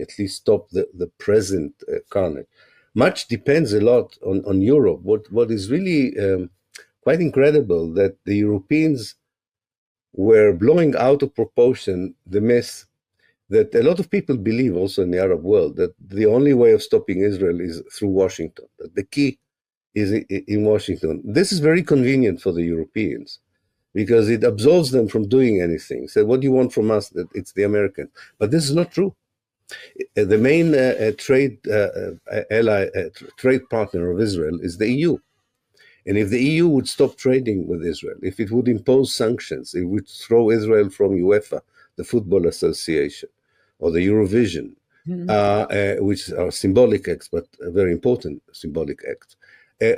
at least stop the present carnage. Much depends a lot on Europe. What is really quite incredible that the Europeans were blowing out of proportion the myth that a lot of people believe also in the Arab world, that the only way of stopping Israel is through Washington, that the key is in Washington. This is very convenient for the Europeans because it absolves them from doing anything. So what do you want from us? That it's the Americans. But this is not true. The main trade partner of Israel is the EU. And if the EU would stop trading with Israel, if it would impose sanctions, it would throw Israel from UEFA, the Football Association, or the Eurovision, which are symbolic acts, but a very important symbolic act.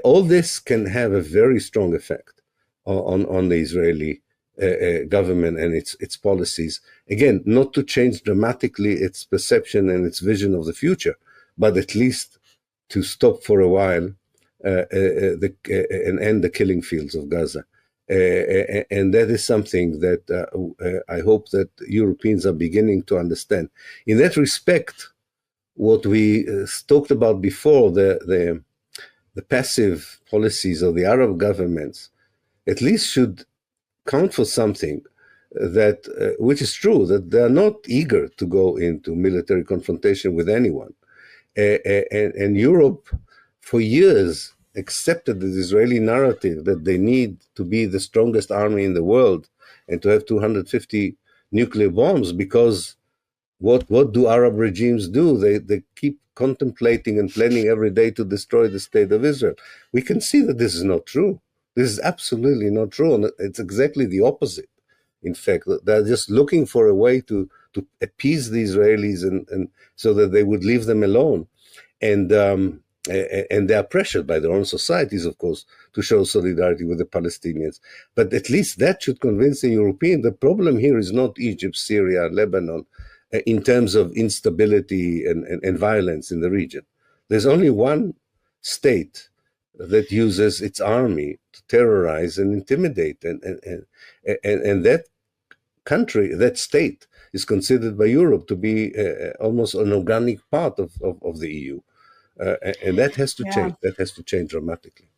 All this can have a very strong effect on the Israeli government and its policies. Again, not to change dramatically its perception and its vision of the future, but at least to stop for a while and end the killing fields of Gaza. And that is something that I hope that Europeans are beginning to understand. In that respect, what we talked about before, the passive policies of the Arab governments, at least should count for something that, which is true, that they are not eager to go into military confrontation with anyone. And Europe, for years, accepted the Israeli narrative that they need to be the strongest army in the world and to have 250 nuclear bombs, because what do Arab regimes do? They keep contemplating and planning every day to destroy the state of Israel. We can see that this is not true. This is absolutely not true. And it's exactly the opposite. In fact, they're just looking for a way to appease the Israelis and so that they would leave them alone. And they are pressured by their own societies, of course, to show solidarity with the Palestinians. But at least that should convince the European. The problem here is not Egypt, Syria, Lebanon, in terms of instability and violence in the region. There's only one state that uses its army to terrorize and intimidate. And that country, that state, is considered by Europe to be almost an organic part of the EU. And that has to change. That has to change dramatically.